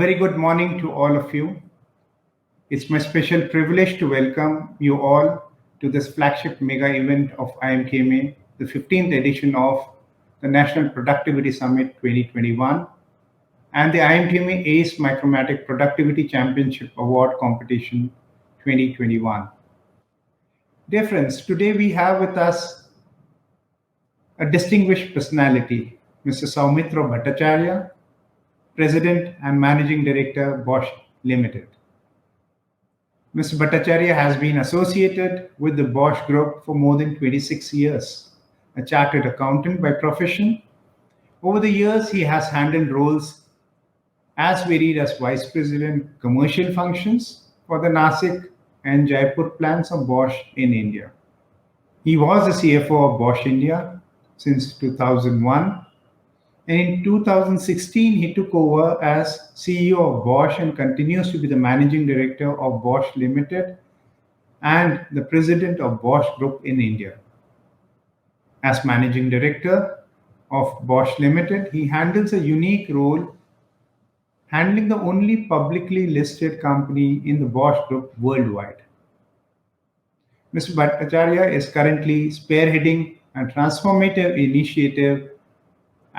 very good morning to all of you. It's my special privilege to welcome you all to this flagship mega event of IMTMA, the 15th edition of the National Productivity Summit 2021 and the IMTMA ACE Micromatic Productivity Championship Award Competition 2021. Dear friends, today we have with us a distinguished personality, Mr. Soumitra Bhattacharya, President and Managing Director, Bosch Limited. Mr. Bhattacharya has been associated with the Bosch Group for more than 26 years, a chartered accountant by profession. Over the years, he has handled roles as varied as Vice President Commercial Functions for the Nasik and Jaipur plants of Bosch in India. He was the CFO of Bosch India since 2001. And in 2016, he took over as CEO of Bosch and continues to be the Managing Director of Bosch Limited and the President of Bosch Group in India. As Managing Director of Bosch Limited, he handles a unique role, handling the only publicly listed company in the Bosch Group worldwide. Mr. Bhattacharya is currently spearheading a transformative initiative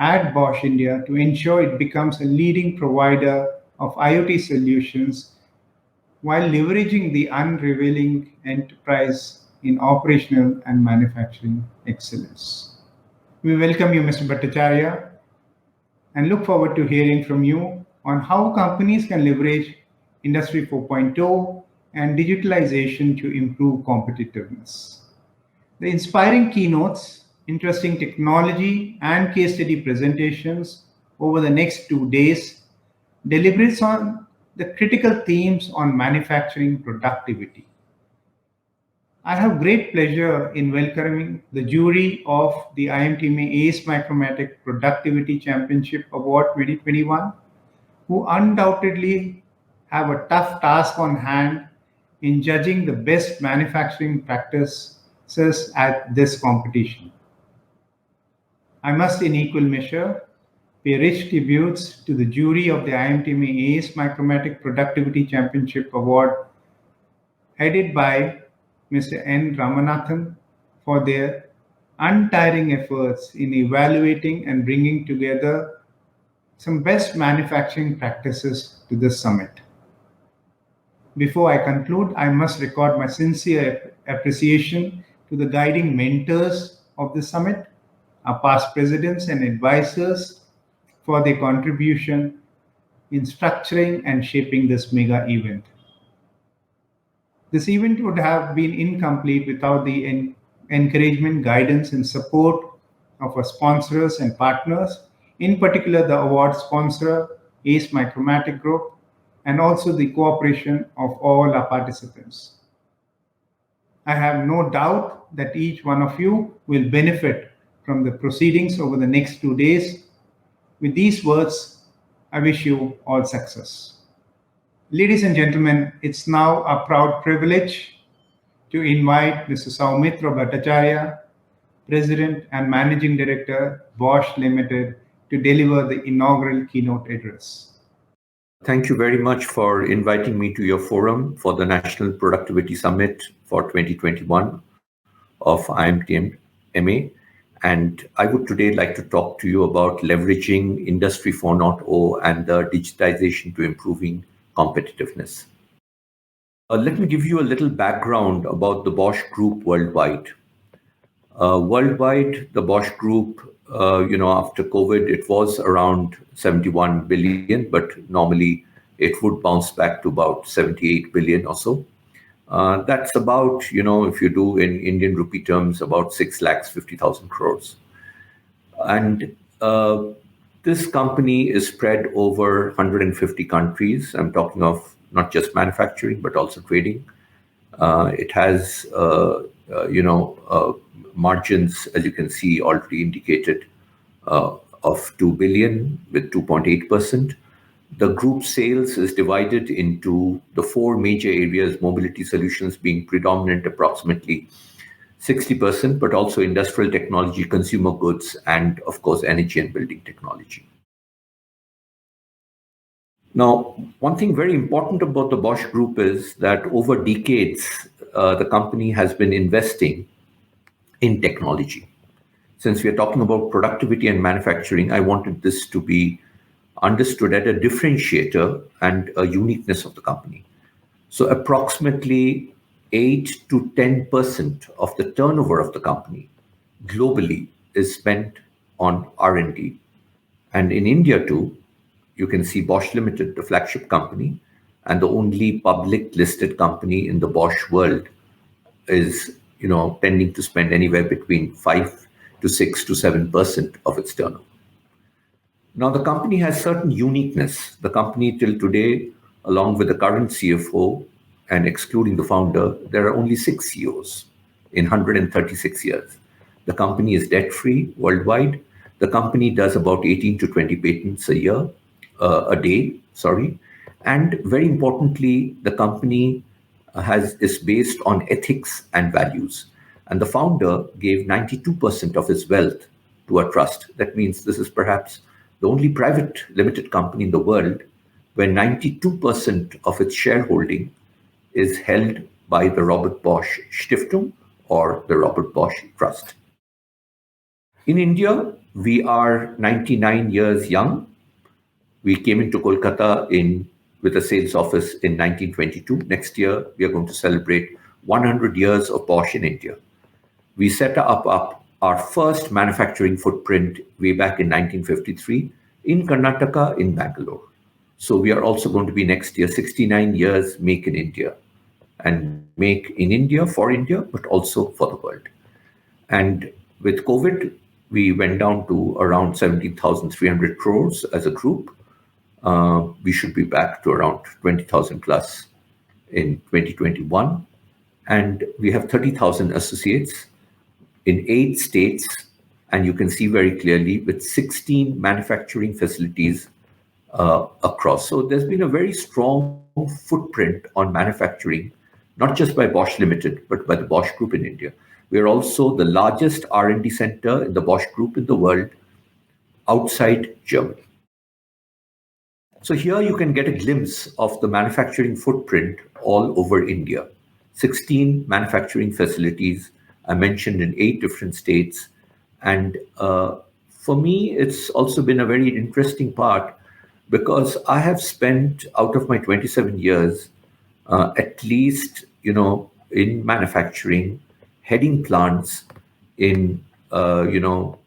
at Bosch India to ensure it becomes a leading provider of IoT solutions while leveraging the unrevealing enterprise in operational and manufacturing excellence. We welcome you, Mr. Bhattacharya, and look forward to hearing from you on how companies can leverage Industry 4.0 and digitalization to improve competitiveness. The inspiring keynotes, interesting technology, and case study presentations over the next 2 days deliberates on the critical themes on manufacturing productivity. I have great pleasure in welcoming the jury of the IMTMA ACE Micromatic Productivity Championship Award 2021, who undoubtedly have a tough task on hand in judging the best manufacturing practices at this competition. I must in equal measure pay rich tributes to the jury of the IMTMA ACE Micromatic Productivity Championship Award, headed by Mr. N. Ramanathan, for their untiring efforts in evaluating and bringing together some best manufacturing practices to this summit. Before I conclude, I must record my sincere appreciation to the guiding mentors of the summit, our past presidents and advisors, for their contribution in structuring and shaping this mega event. This event would have been incomplete without the encouragement, guidance, and support of our sponsors and partners, in particular the award sponsor, ACE Micromatic Group, and also the cooperation of all our participants. I have no doubt that each one of you will benefit from the proceedings over the next 2 days. With these words, I wish you all success. Ladies and gentlemen, it's now a proud privilege to invite Mr. Soumitra Bhattacharya, President and Managing Director, Bosch Limited, to deliver the inaugural keynote address. Thank you very much for inviting me to your forum for the National Productivity Summit for 2021 of IMTMA. And I would today like to talk to you about leveraging Industry 4.0 and the digitization to improving competitiveness. Let me give you a little background about the Bosch Group worldwide. Worldwide, the Bosch Group, after COVID, it was around 71 billion, but normally it would bounce back to about 78 billion or so. That's about, if you do in Indian rupee terms, about 6,50,000 crores. And this company is spread over 150 countries. I'm talking of not just manufacturing, but also trading. It has, margins, as you can see, already indicated, of 2 billion with 2.8%. The group sales is divided into the 4 major areas, mobility solutions being predominant, approximately 60%, but also industrial technology, consumer goods, and of course, energy and building technology. Now, one thing very important about the Bosch Group is that over decades, the company has been investing in technology. Since we are talking about productivity and manufacturing, I wanted this to be understood at a differentiator and a uniqueness of the company. So approximately 8 to 10% of the turnover of the company globally is spent on R&D. And in India too, you can see Bosch Limited, the flagship company, and the only public listed company in the Bosch world is, tending to spend anywhere between 5 to 6 to 7% of its turnover. Now, the company has certain uniqueness. The company till today, along with the current CFO and excluding the founder, there are only 6 CEOs in 136 years. The company is debt-free worldwide. The company does about 18 to 20 patents a day, and very importantly, the company is based on ethics and values. And the founder gave 92% of his wealth to a trust. That means this is perhaps the only private limited company in the world where 92% of its shareholding is held by the Robert Bosch Stiftung or the Robert Bosch Trust. In India, we are 99 years young. We came into Kolkata with a sales office in 1922. Next year, we are going to celebrate 100 years of Bosch in India. We set up our first manufacturing footprint way back in 1953 in Karnataka, in Bangalore. So we are also going to be next year 69 years Make in India, and make in India for India, but also for the world. And with COVID, we went down to around 17,300 crores as a group. We should be back to around 20,000 plus in 2021. And we have 30,000 associates in 8 states. And you can see very clearly with 16 manufacturing facilities across. So there's been a very strong footprint on manufacturing, not just by Bosch Limited, but by the Bosch Group in India. We are also the largest R&D center in the Bosch Group in the world outside Germany. So here you can get a glimpse of the manufacturing footprint all over India. 16 manufacturing facilities I mentioned in 8 different states. And for me, it's also been a very interesting part because I have spent out of my 27 years, at least, in manufacturing, heading plants in,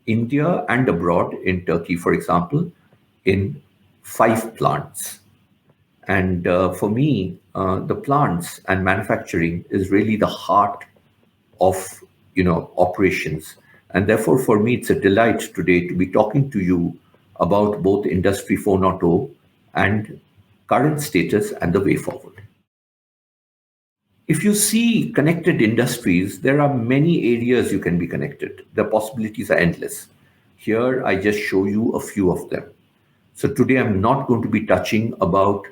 India and abroad, in Turkey, for example, in 5 plants. And for me, the plants and manufacturing is really the heart of, operations. And therefore, for me, it's a delight today to be talking to you about both Industry 4.0 and current status and the way forward. If you see connected industries, there are many areas you can be connected. The possibilities are endless. Here, I just show you a few of them. So today, I'm not going to be touching about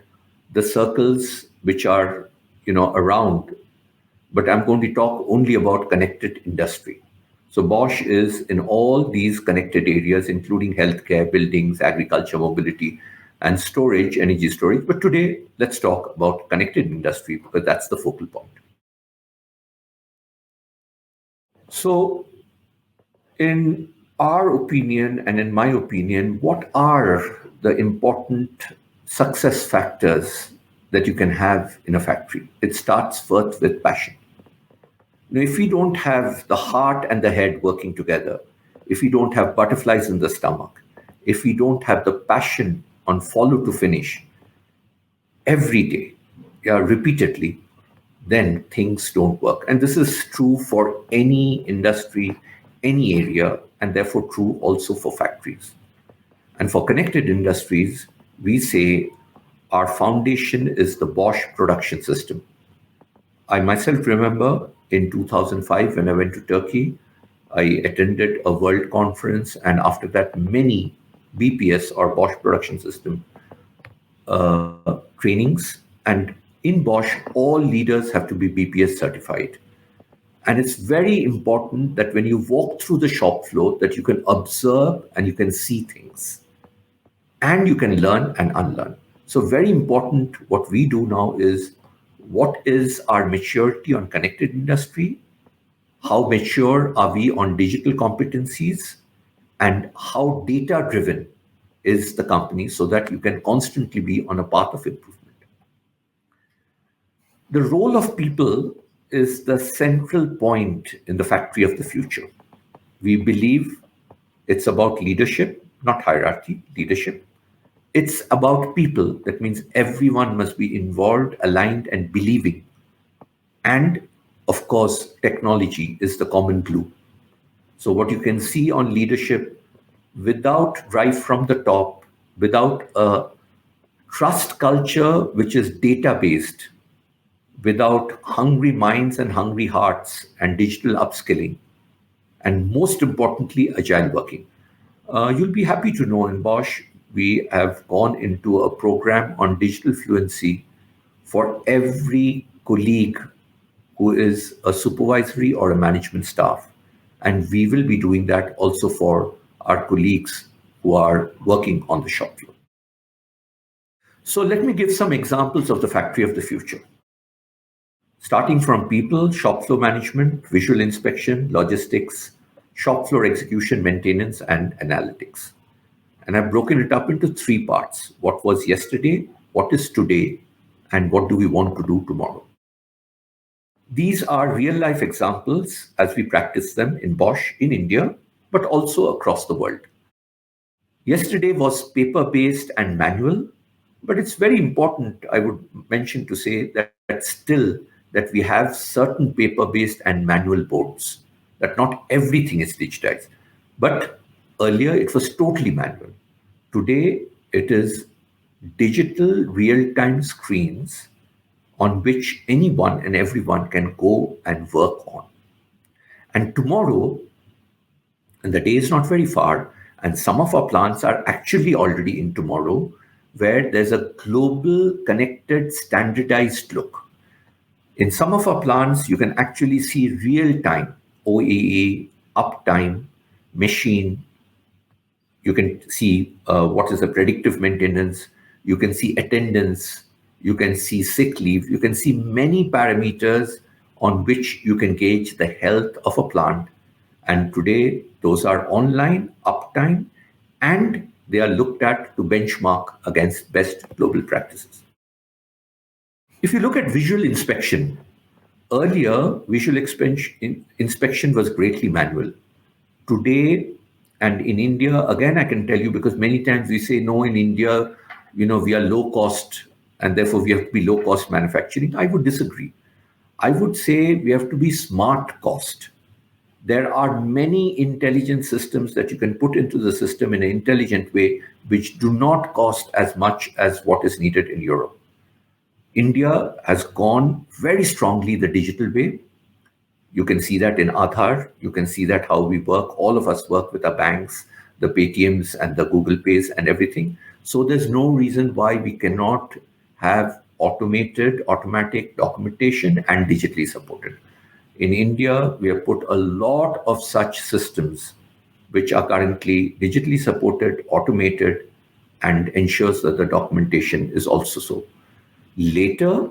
the circles which are, around, but I'm going to talk only about connected industry. So Bosch is in all these connected areas, including healthcare, buildings, agriculture, mobility, and storage, energy storage. But today, let's talk about connected industry because that's the focal point. So in our opinion and in my opinion, what are the important success factors that you can have in a factory? It starts first with passion. Now, if we don't have the heart and the head working together, if we don't have butterflies in the stomach, if we don't have the passion on follow to finish every day, repeatedly, then things don't work. And this is true for any industry, any area, and therefore true also for factories. And for connected industries, we say our foundation is the Bosch production system. I myself remember in 2005 when I went to Turkey, I attended a world conference, and after that, many BPS or Bosch production system trainings. And in Bosch, all leaders have to be BPS certified. And it's very important that when you walk through the shop floor, that you can observe and you can see things. And you can learn and unlearn. So very important, what we do now is, what is our maturity on connected industry? How mature are we on digital competencies? And how data driven is the company so that you can constantly be on a path of improvement? The role of people is the central point in the factory of the future. We believe it's about leadership, not hierarchy, leadership. It's about people. That means everyone must be involved, aligned, and believing. And of course, technology is the common glue. So, what you can see on leadership, without drive from the top, without a trust culture which is data based, without hungry minds and hungry hearts and digital upskilling, and most importantly, agile working. You'll be happy to know in Bosch, we have gone into a program on digital fluency for every colleague who is a supervisory or a management staff. And we will be doing that also for our colleagues who are working on the shop floor. So let me give some examples of the factory of the future. Starting from people, shop floor management, visual inspection, logistics, shop floor execution, maintenance, and analytics. And I've broken it up into three parts: what was yesterday, what is today, and what do we want to do tomorrow. These are real life examples as we practice them in Bosch in India, but also across the world. Yesterday was paper based and manual, but it's very important, I would mention, to say that still that we have certain paper based and manual boards, that not everything is digitized. But earlier it was totally manual. Today it is digital real time screens on which anyone and everyone can go and work on. And tomorrow, and the day is not very far, and some of our plants are actually already in tomorrow, where there's a global, connected, standardized look. In some of our plants, you can actually see real time OEE, uptime, machine. You can see what is the predictive maintenance. You can see attendance. You can see sick leave. You can see many parameters on which you can gauge the health of a plant. And today, those are online, uptime, and they are looked at to benchmark against best global practices. If you look at visual inspection, earlier visual inspection was greatly manual. Today, and in India, again, I can tell you, because many times we say, no, in India, we are low cost and therefore we have to be low cost manufacturing. I would disagree. I would say we have to be smart cost. There are many intelligent systems that you can put into the system in an intelligent way, which do not cost as much as what is needed in Europe. India has gone very strongly the digital way. You can see that in Aadhaar. You can see that how we work. All of us work with our banks, the Paytms and the Google Pays and everything. So there's no reason why we cannot have automatic documentation and digitally supported. In India, we have put a lot of such systems which are currently digitally supported, automated, and ensures that the documentation is also so. Later,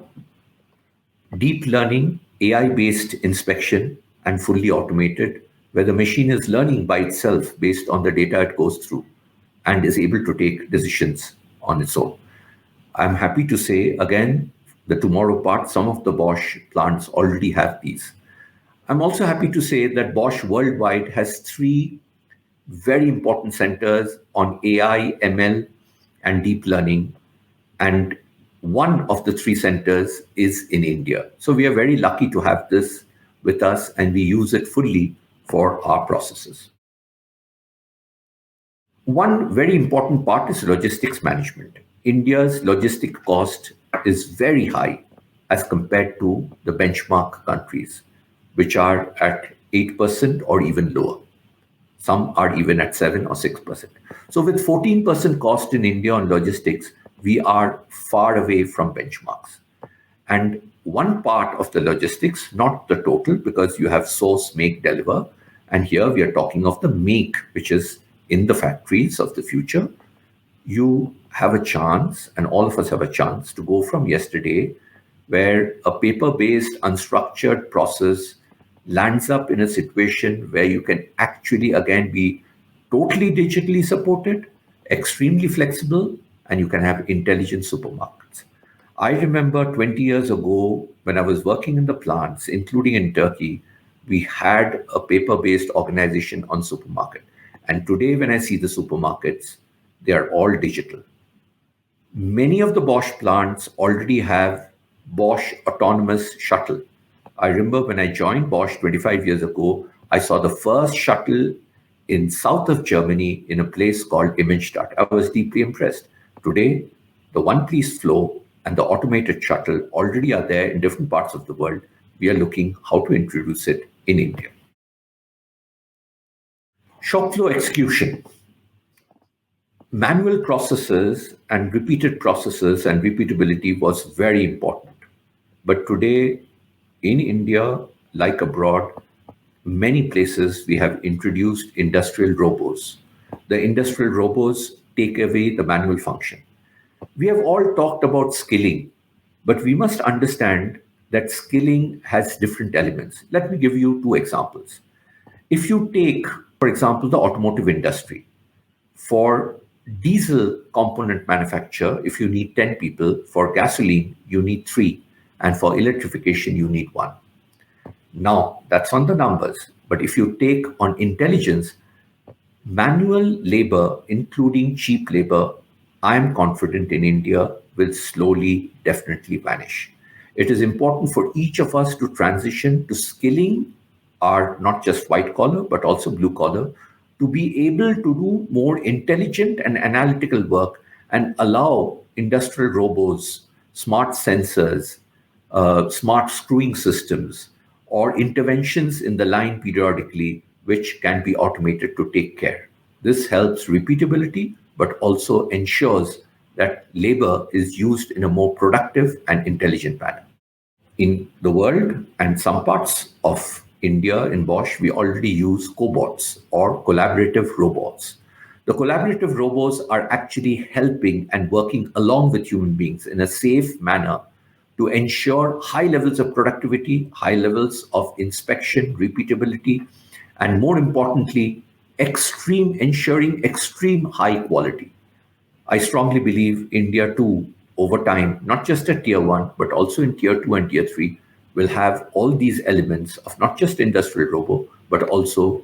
deep learning, AI-based inspection, and fully automated, where the machine is learning by itself based on the data it goes through and is able to take decisions on its own. I'm happy to say, again, the tomorrow part, some of the Bosch plants already have these. I'm also happy to say that Bosch worldwide has three very important centers on AI, ML, and deep learning. And one of the three centers is in India. So we are very lucky to have this with us, and we use it fully for our processes. One very important part is logistics management. India's logistic cost is very high as compared to the benchmark countries, which are at 8% or even lower. Some are even at 7 or 6%. So with 14% cost in India on logistics, we are far away from benchmarks. And one part of the logistics, not the total, because you have source, make, deliver. And here we are talking of the make, which is in the factories of the future. you have a chance, and all of us have a chance, to go from yesterday, where a paper based, unstructured process lands up in a situation where you can actually again be totally digitally supported, extremely flexible, and you can have intelligent supermarkets. I remember 20 years ago when I was working in the plants, including in Turkey, we had a paper based organization on supermarket. And today, when I see the supermarkets, they are all digital. Many of the Bosch plants already have Bosch autonomous shuttle. I remember when I joined Bosch 25 years ago, I saw the first shuttle in south of Germany in a place called Immenstadt. I was deeply impressed. Today, the one-piece flow and the automated shuttle already are there in different parts of the world. We are looking how to introduce it in India. Shop floor execution. Manual processes and repeated processes and repeatability was very important. But today, in India, like abroad, many places we have introduced industrial robots. The industrial robots take away the manual function. We have all talked about skilling, but we must understand that skilling has different elements. Let me give you two examples. If you take, for example, the automotive industry, for diesel component manufacture, if you need 10 people, for gasoline, you need 3, and for electrification, you need 1. Now, that's on the numbers. But if you take on intelligence, manual labor, including cheap labor, I am confident in India will slowly, definitely vanish. It is important for each of us to transition to skilling our not just white collar, but also blue collar, to be able to do more intelligent and analytical work and allow industrial robots, smart sensors, smart screwing systems, or interventions in the line periodically, which can be automated to take care. This helps repeatability, but also ensures that labor is used in a more productive and intelligent manner. In the world and some parts of India, in Bosch, we already use cobots or collaborative robots. The collaborative robots are actually helping and working along with human beings in a safe manner to ensure high levels of productivity, high levels of inspection, repeatability, and more importantly, ensuring extreme high quality. I strongly believe India too, over time, not just at tier 1, but also in tier 2 and tier 3, will have all these elements of not just industrial robo, but also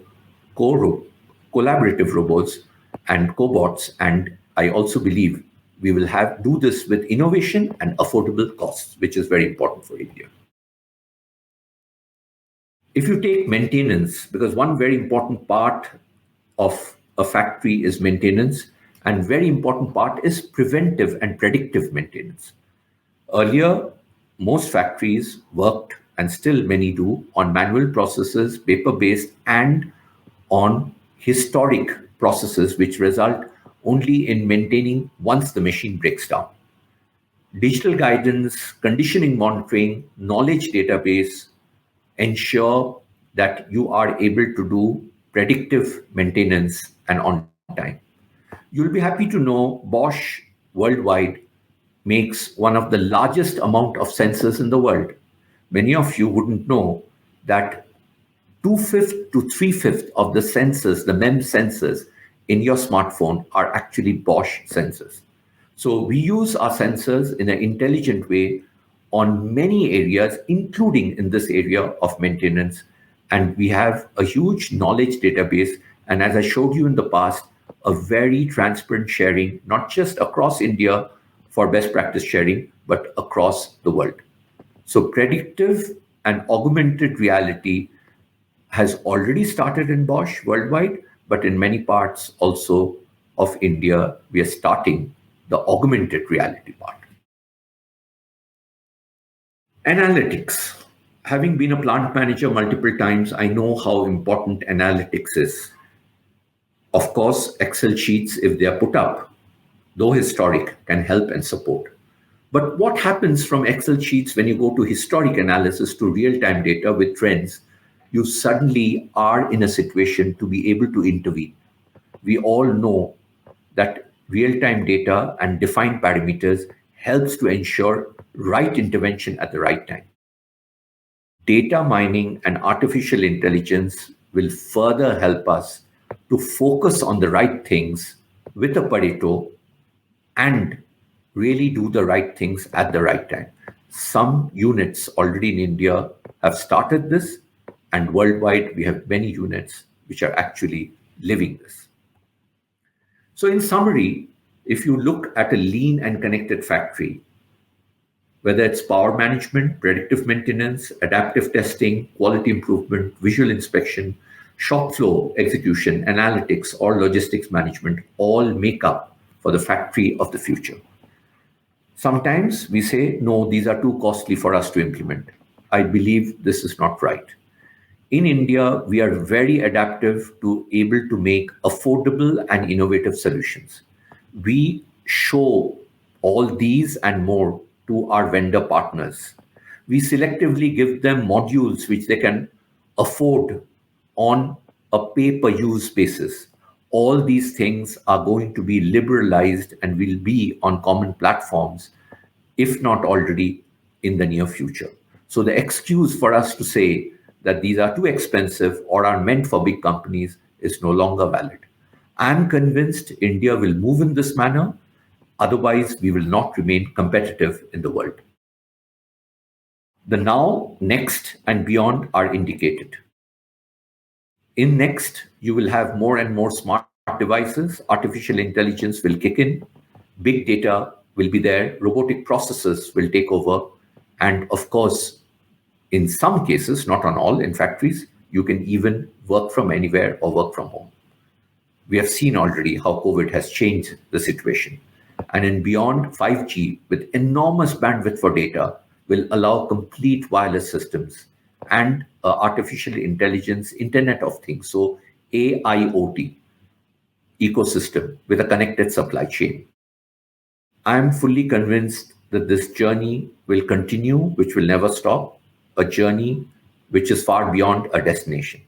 collaborative robots and cobots. And I also believe we will do this with innovation and affordable costs, which is very important for India. If you take maintenance, because one very important part of a factory is maintenance, and very important part is preventive and predictive maintenance. Earlier, most factories worked, and still many do, on manual processes, paper-based, and on historic processes, which result only in maintaining once the machine breaks down. Digital guidance, conditioning monitoring, knowledge database ensure that you are able to do predictive maintenance and on time. You'll be happy to know Bosch worldwide makes one of the largest amount of sensors in the world. Many of you wouldn't know that 2/5 to 3/5 of the sensors, the MEMS sensors in your smartphone are actually Bosch sensors. So we use our sensors in an intelligent way on many areas, including in this area of maintenance. And we have a huge knowledge database. And as I showed you in the past, a very transparent sharing, not just across India for best practice sharing, but across the world. So predictive and augmented reality has already started in Bosch worldwide, but in many parts also of India, we are starting the augmented reality part. Analytics. Having been a plant manager multiple times, I know how important analytics is. Of course, Excel sheets, if they are put up, though historic, can help and support. But what happens from Excel sheets when you go to historic analysis to real-time data with trends? You suddenly are in a situation to be able to intervene. We all know that real-time data, and defined parameters helps to ensure right intervention at the right time. Data mining and artificial intelligence will further help us to focus on the right things with a Pareto and really do the right things at the right time. Some units already in India have started this, and worldwide we have many units which are actually living this. So, in summary, if you look at a lean and connected factory, whether it's power management, predictive maintenance, adaptive testing, quality improvement, visual inspection, shop floor execution, analytics, or logistics management, all make up for the factory of the future. Sometimes we say, no, these are too costly for us to implement. I believe this is not right. In India, we are very adaptive to able to make affordable and innovative solutions. We show all these and more to our vendor partners. We selectively give them modules which they can afford on a pay-per-use basis. All these things are going to be liberalized and will be on common platforms, if not already in the near future. So the excuse for us to say that these are too expensive or are meant for big companies is no longer valid. I'm convinced India will move in this manner. Otherwise, we will not remain competitive in the world. The now, next, and beyond are indicated. In next, you will have more and more smart devices. Artificial intelligence will kick in. Big data will be there. Robotic processes will take over. And of course, in some cases, not on all, in factories, you can even work from anywhere or work from home. We have seen already how COVID has changed the situation. And in beyond, 5G with enormous bandwidth for data will allow complete wireless systems and artificial intelligence, Internet of Things, so AIoT ecosystem with a connected supply chain. I am fully convinced that this journey will continue, which will never stop, a journey which is far beyond a destination.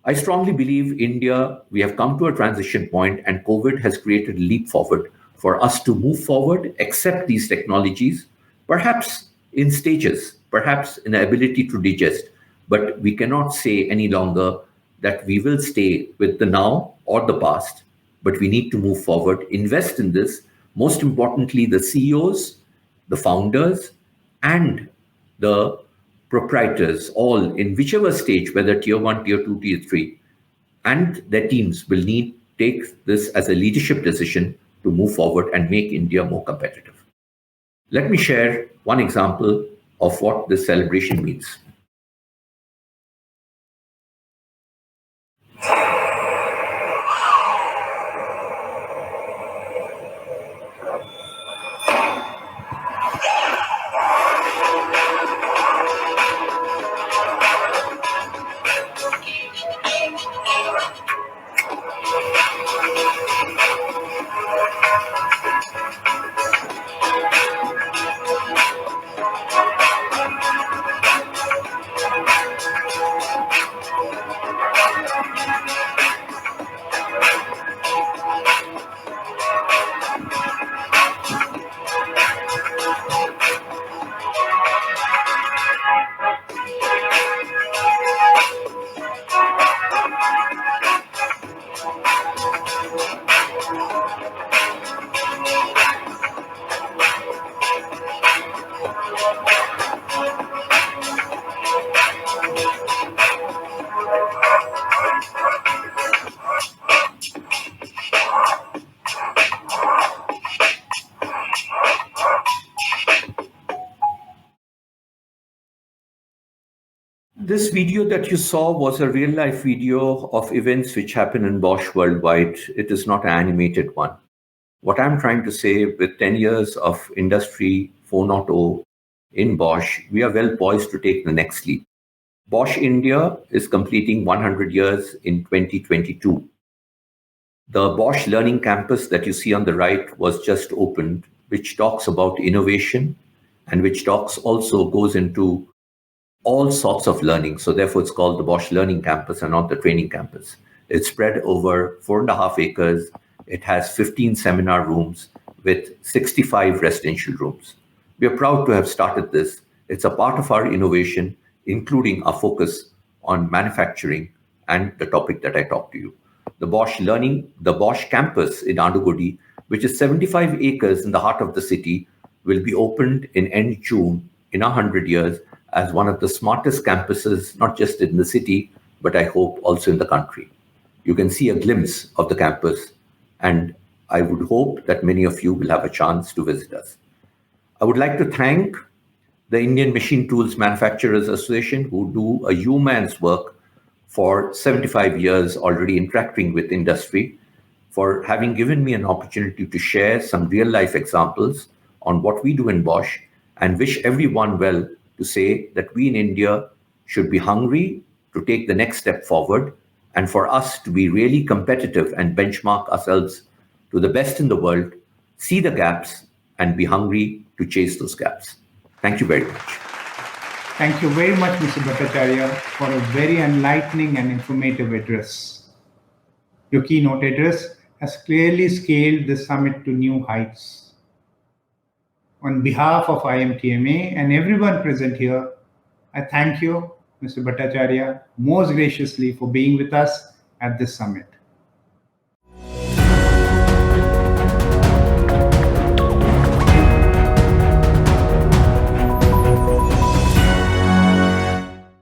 I strongly believe India, we have come to a transition point and COVID has created a leap forward for us to move forward, accept these technologies, perhaps in stages, perhaps in the ability to digest, but we cannot say any longer that we will stay with the now or the past, but we need to move forward, invest in this. Most importantly, the CEOs, the founders, and the proprietors, all in whichever stage, whether tier one, tier two, tier three, and their teams will need take this as a leadership decision to move forward and make India more competitive. Let me share one example of what this celebration means. This video that you saw was a real life video of events which happen in Bosch worldwide. It is not an animated one. What I'm trying to say, with 10 years of industry 4.0 in Bosch, we are well poised to take the next leap. Bosch India is completing 100 years in 2022. The Bosch Learning Campus that you see on the right was just opened, which talks about innovation and which talks also goes into all sorts of learning. So therefore, it's called the Bosch Learning Campus and not the training campus. It's spread over 4.5 acres It has 15 seminar rooms with 65 residential rooms. We are proud to have started this. It's a part of our innovation, including our focus on manufacturing and the topic that I talked to you. The Bosch campus in Andugudi, which is 75 acres in the heart of the city, will be opened in end June in 100 years as one of the smartest campuses, not just in the city, but I hope also in the country. You can see a glimpse of the campus, and I would hope that many of you will have a chance to visit us. I would like to thank the Indian Machine Tools Manufacturers Association, who do a yeoman's work for 75 years already interacting with industry, for having given me an opportunity to share some real life examples on what we do in Bosch, and wish everyone well to say that we in India should be hungry to take the next step forward, and for us to be really competitive and benchmark ourselves to the best in the world, see the gaps and be hungry to chase those gaps. Thank you very much. Thank you very much, Mr. Bhattacharya, for a very enlightening and informative address. Your keynote address has clearly scaled the summit to new heights. On behalf of IMTMA and everyone present here, I thank you, Mr. Bhattacharya, most graciously for being with us at this summit.